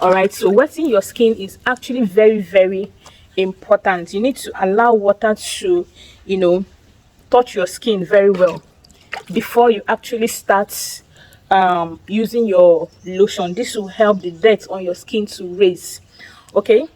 All right, so wetting your skin is actually very, very important. You need to allow water to, you know, touch your skin very well before you actually start using your lotion. This will help the dirt on your skin to raise. Okay,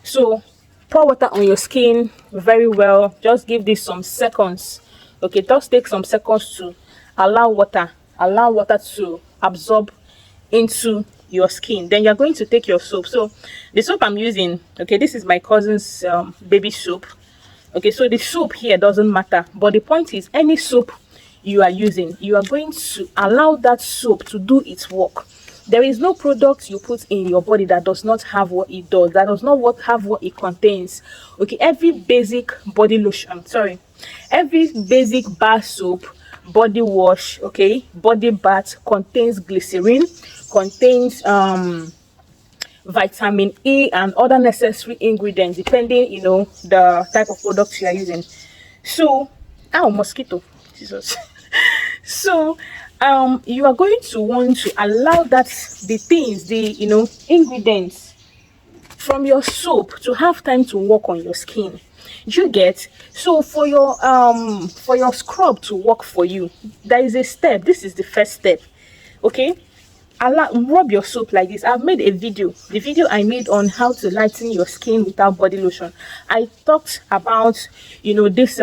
so pour water on your skin very well. Just give this some seconds. Okay, just take some seconds to allow water to absorb into your skin. Then you're going to take your soap. So the soap I'm using, okay, this is my cousin's baby soap. Okay, so the soap here doesn't matter, but the point is, any soap you are using, you are going to allow that soap to do its work. There is no product you put in your body that does not have what it does, that does not have what it contains. Okay, every basic body lotion, every basic bar soap, body wash, okay, body bath contains glycerin, contains vitamin E and other necessary ingredients, depending, you know, the type of products you are using. So, mosquito, Jesus. So you are going to want to allow the ingredients from your soap to have time to work on your skin. You get? So for your scrub to work for you, there is a step. This is the first step. Okay, rub your soap like this. I've made a video. The video I made on how to lighten your skin without body lotion. I talked about, you know, this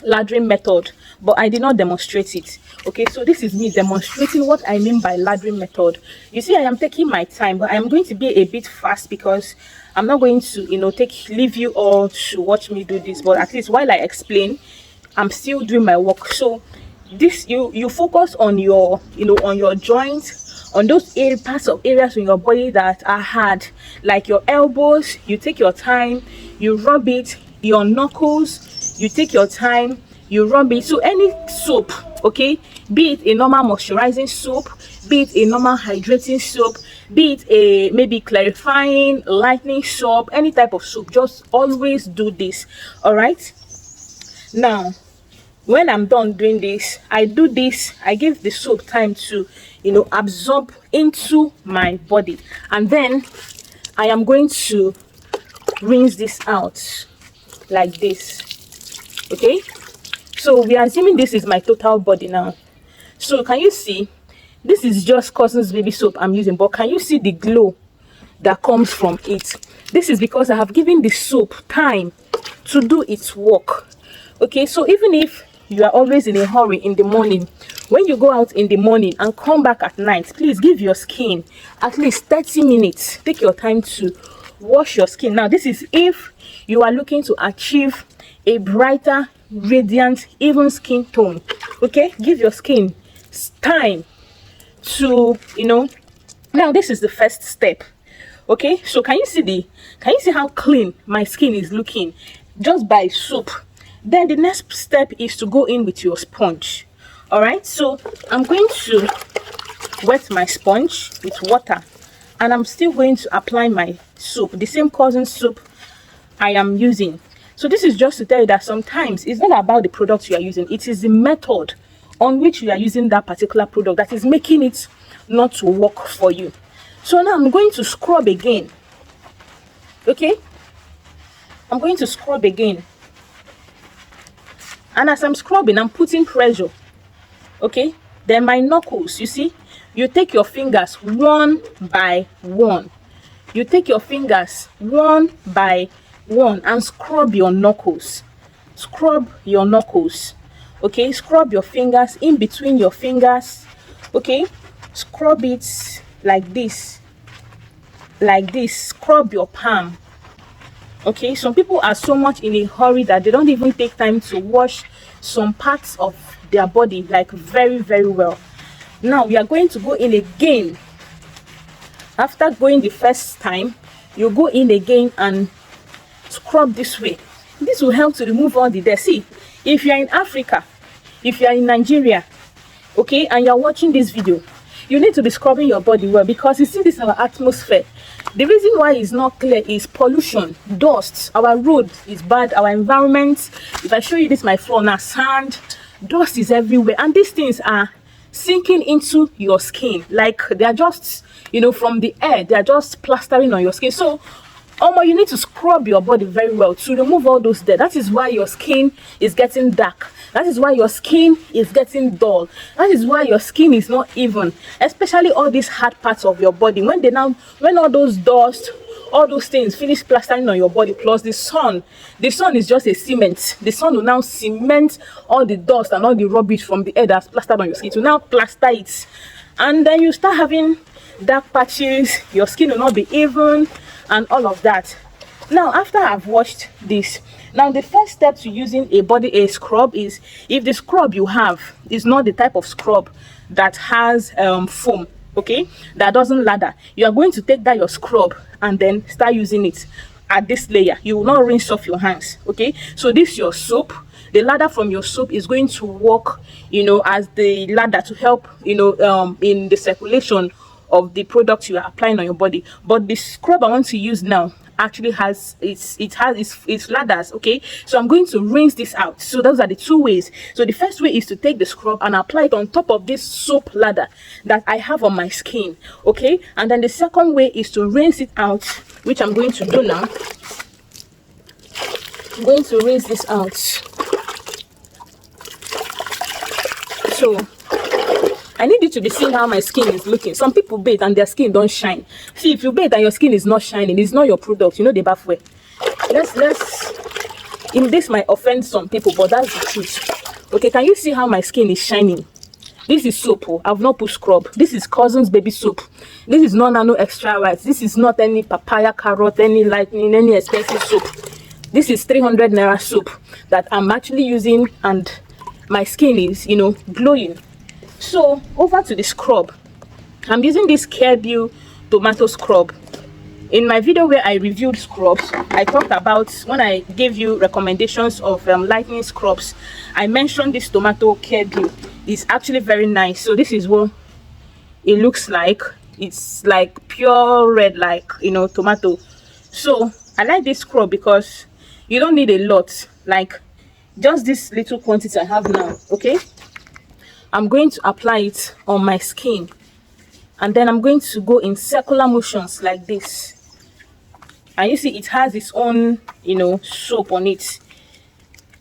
lathering method, but I did not demonstrate it. Okay, so this is me demonstrating what I mean by lathering method. You see, I am taking my time, but I am going to be a bit fast because I'm not going to, you know, leave you all to watch me do this. But at least while I explain, I'm still doing my work. So this, you focus on your, you know, on your joints, on those parts of areas in your body that are hard, like your elbows. You take your time, you rub it. Your knuckles, you take your time, you rub it. So any soap, okay, be it a normal moisturizing soap, be it a normal hydrating soap, be it a maybe clarifying, lightening soap, any type of soap, just always do this. All right, now when I'm done doing this, I give the soap time to, you know, absorb into my body, and then I am going to rinse this out like this. Okay, so we are assuming this is my total body now. So can you see, this is just cousin's baby soap I'm using, but can you see the glow that comes from it? This is because I have given the soap time to do its work. Okay, so even if you are always in a hurry in the morning, when you go out in the morning and come back at night, please give your skin at least 30 minutes. Take your time to wash your skin. Now this is if you are looking to achieve a brighter, radiant, even skin tone. Okay, give your skin time to, you know. Now this is the first step. Okay, so can you see how clean my skin is looking just by soap? Then the next step is to go in with your sponge. All right, so I'm going to wet my sponge with water, and I'm still going to apply my soap, the same cousin soap I am using. So this is just to tell you that sometimes it's not about the product you are using, it is the method on which you are using that particular product that is making it not to work for you. So now I'm going to scrub again. Okay, I'm going to scrub again, and as I'm scrubbing, I'm putting pressure. Okay, then my knuckles, you see, you take your fingers one by one. You take your fingers one by one and scrub your knuckles. Scrub your knuckles. Okay, scrub your fingers, in between your fingers. Okay, scrub it like this, like this. Scrub your palm. Okay, some people are so much in a hurry that they don't even take time to wash some parts of their body like very, very well. Now we are going to go in again. After going the first time, you go in again and scrub this way. This will help to remove all the dirt. See, if you are in Africa, if you are in Nigeria, okay, and you are watching this video, you need to be scrubbing your body well, because you see, this is our atmosphere. The reason why it's not clear is pollution, dust. Our road is bad, our environment. If I show you this, my floor now, sand, dust is everywhere, and these things are sinking into your skin, like they are just, you know, from the air, they are just plastering on your skin. So you need to scrub your body very well to remove all those dirt. That is why your skin is getting dark. That is why your skin is getting dull. That is why your skin is not even, especially all these hard parts of your body. When all those dust, all those things finish plastering on your body, plus the sun is just a cement. The sun will now cement all the dust and all the rubbish from the air that's plastered on your skin to now plaster it, and then you start having dark patches. Your skin will not be even and all of that. Now, after I've washed this, now the first step to using a body scrub is, if the scrub you have is not the type of scrub that has foam, okay, that doesn't lather, you are going to take that your scrub and then start using it at this layer. You will not rinse off your hands, okay? So this your soap, the lather from your soap is going to work, you know, as the lather to help, you know, in the circulation of the product you are applying on your body. But the scrub I want to use now actually has its ladders, okay? So I'm going to rinse this out. So those are the two ways. So the first way is to take the scrub and apply it on top of this soap ladder that I have on my skin, okay? And then the second way is to rinse it out, which I'm going to do now. I'm going to rinse this out. So I need you to be seeing how my skin is looking. Some people bathe and their skin don't shine. See, if you bathe and your skin is not shining, it's not your product. You know, the bath way. This might offend some people, but that's the truth. Okay, can you see how my skin is shining? This is soap. I've not put scrub. This is Cousin's baby soap. This is not nano extra white. This is not any papaya, carrot, any lightning, any expensive soap. This is 300 naira soap that I'm actually using, and my skin is, you know, glowing. So over to the scrub. I'm using this Care tomato scrub. In my video where I reviewed scrubs, I talked about, when I gave you recommendations of lightening scrubs, I mentioned this tomato Care. It's actually very nice. So this is what it looks like. It's like pure red, like, you know, tomato. So I like this scrub because you don't need a lot, like just this little quantity I have now, okay? I'm going to apply it on my skin, and then I'm going to go in circular motions like this. And you see it has its own, you know, soap on it.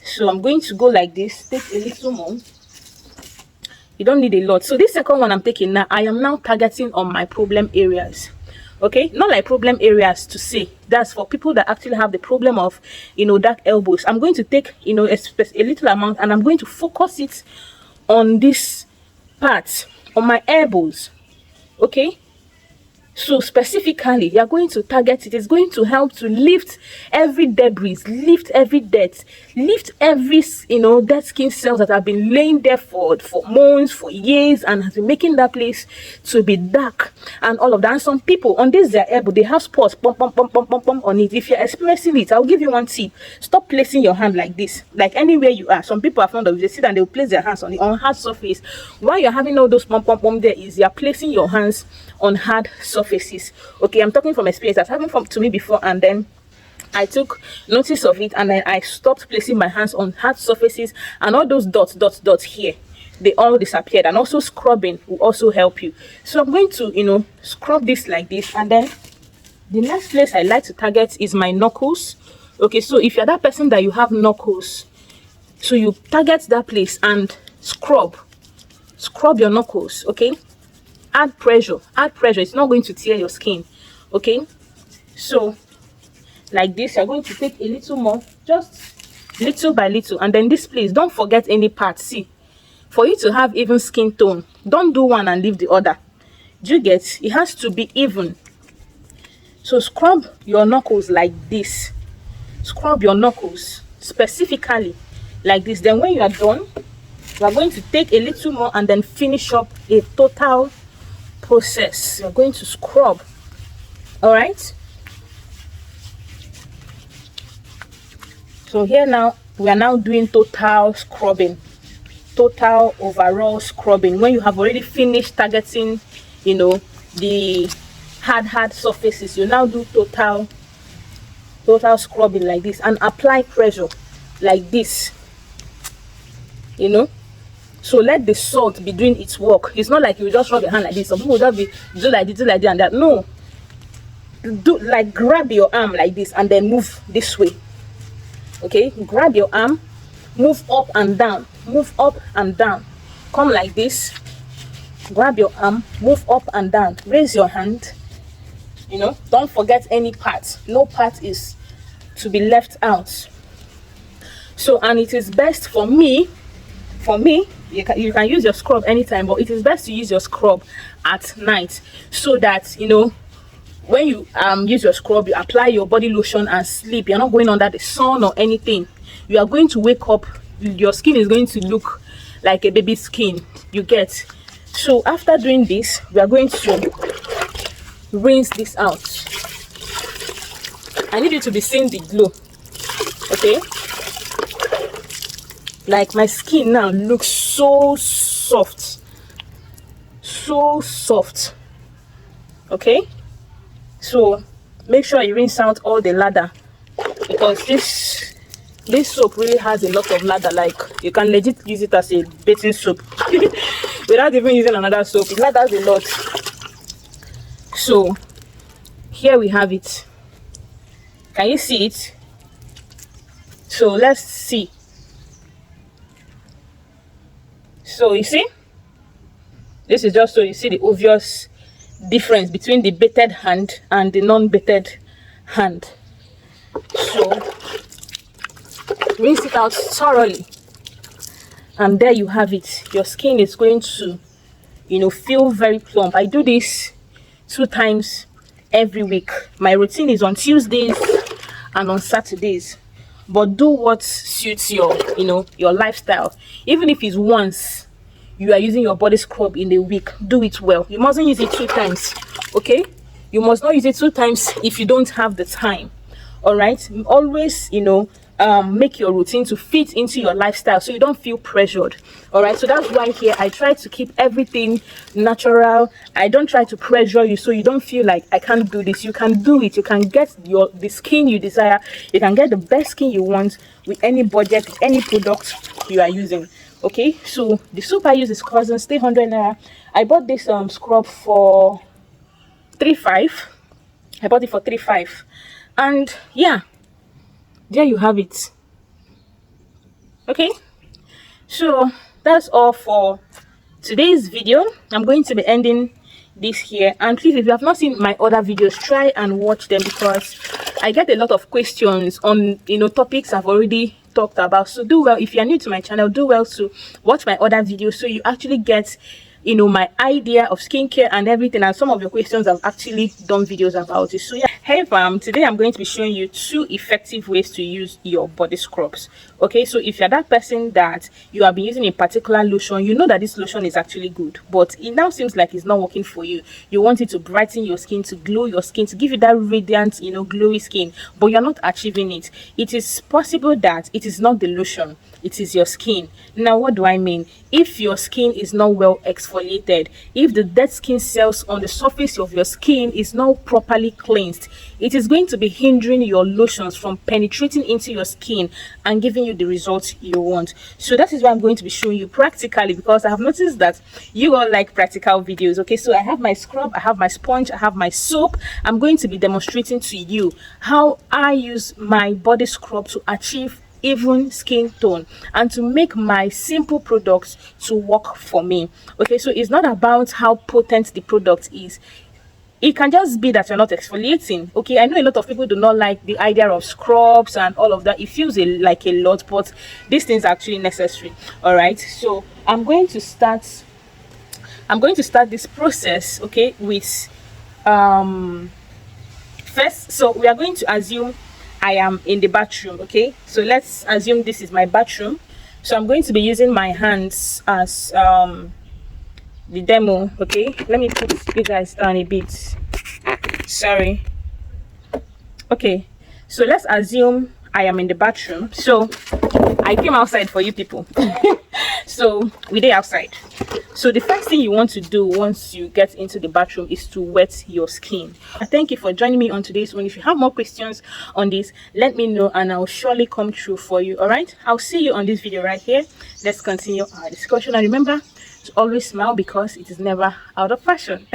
So I'm going to go like this, take a little more. You don't need a lot. So this second one I'm taking now, I am now targeting on my problem areas. Okay, not like problem areas to say, that's for people that actually have the problem of, you know, dark elbows. I'm going to take, you know, a little amount, and I'm going to focus it on this part, on my elbows, okay? So specifically, you're going to target it. It's going to help to lift every debris, lift every dirt, lift every, you know, dead skin cells that have been laying there for months, for years, and has been making that place to be dark and all of that. And some people on this their elbow, they have spots bump on it. If you're experiencing it, I'll give you one tip. Stop placing your hand like this, like anywhere you are. Some people are fond of it. They sit and they'll place their hands on it, on hard surface. While you're having all those bump there, is you're placing your hands on hard surfaces. Okay, I'm talking from experience. That's happened to me before, and then I took notice of it, and then I stopped placing my hands on hard surfaces, and all those dots here, they all disappeared. And also scrubbing will also help you. So I'm going to, you know, scrub this like this, and then the next place I like to target is my knuckles. Okay, so if you're that person that you have knuckles, so you target that place and scrub your knuckles. Okay, add pressure. It's not going to tear your skin. Okay, so like this, you're going to take a little more, just little by little, and then this place, don't forget any part. See, for you to have even skin tone, don't do one and leave the other. Do you get? It has to be even. So scrub your knuckles like this. Scrub your knuckles specifically like this. Then when you are done, we are going to take a little more and then finish up a total process. You're going to scrub. All right, so here now we are now doing total scrubbing, total overall scrubbing. When you have already finished targeting, you know, the hard surfaces, you now do total scrubbing like this, and apply pressure like this, you know. So let the salt be doing its work. It's not like you just rub your hand like this. Some people will just be do like this, and that. No, do like grab your arm like this and then move this way. Okay, grab your arm, move up and down, move up and down. Come like this, grab your arm, move up and down, raise your hand. You know, don't forget any part. No part is to be left out. So, and it is best for me, you can use your scrub anytime, but it is best to use your scrub at night, so that, you know, when you use your scrub, you apply your body lotion and sleep. You're not going under the sun or anything. You are going to wake up, your skin is going to look like a baby skin, you get. So after doing this, we are going to rinse this out. I need you to be seeing the glow. Okay, like my skin now looks so soft, so soft. Okay, so make sure you rinse out all the lather, because this soap really has a lot of lather. Like, you can legit use it as a bathing soap without even using another soap. It lathers a lot. So here we have it. Can you see it? So let's see. So you see, this is just so you see the obvious difference between the bathed hand and the non-bathed hand. So rinse it out thoroughly, and there you have it. Your skin is going to, you know, feel very plump. I do this 2 times every week. My routine is on Tuesdays and on Saturdays, but do what suits your, you know, your lifestyle. Even if it's once you are using your body scrub in a week, do it well. You mustn't use it 2 times. Okay, you must not use it 2 times if you don't have the time. All right, always, you know, make your routine to fit into your lifestyle, so you don't feel pressured. All right, so that's why here I try to keep everything natural. I don't try to pressure you, so you don't feel like I can't do this. You can do it. You can get the skin you desire. You can get the best skin you want with any budget, with any product you are using. Okay, so the soap I use is Cousin, stay 100 naira. I bought this scrub for 3.5. I bought it for 3.5, and yeah, there you have it. Okay, so that's all for today's video. I'm going to be ending this here, and please, if you have not seen my other videos, try and watch them, because I get a lot of questions on, you know, topics I've already talked about. So do well, if you're new to my channel, do well to watch my other videos, so you actually get, you know, my idea of skincare and everything, and some of your questions I've actually done videos about it. So yeah, hey fam, today I'm going to be showing you 2 effective ways to use your body scrubs. Okay, so if you're that person that you have been using a particular lotion, you know that this lotion is actually good, but it now seems like it's not working for you. You want it to brighten your skin, to glow your skin, to give you that radiant, you know, glowy skin, but you're not achieving it. It is possible that it is not the lotion, it is your skin. Now, what do I mean? If your skin is not well exfoliated, if the dead skin cells on the surface of your skin is not properly cleansed, it is going to be hindering your lotions from penetrating into your skin and giving you the results you want. So that is why I'm going to be showing you practically, because I have noticed that you all like practical videos. Okay, so I have my scrub, I have my sponge, I have my soap. I'm going to be demonstrating to you how I use my body scrub to achieve even skin tone and to make my simple products to work for me. Okay, so it's not about how potent the product is. It can just be that you're not exfoliating. Okay, I know a lot of people do not like the idea of scrubs and all of that. It feels like a lot, but these things are actually necessary. All right, so I'm going to start this process, okay, with first, so we are going to assume I am in the bathroom. Okay, so let's assume this is my bathroom. So I'm going to be using my hands as the demo. Okay, let me put you guys down a bit, sorry. Okay, so let's assume I am in the bathroom. So I came outside for you people. So we dey outside. So the first thing you want to do once you get into the bathroom is to wet your skin. Thank you for joining me on today's one. If you have more questions on this, let me know and I'll surely come through for you. All right, I'll see you on this video right here. Let's continue our discussion, and remember to always smile because it is never out of fashion.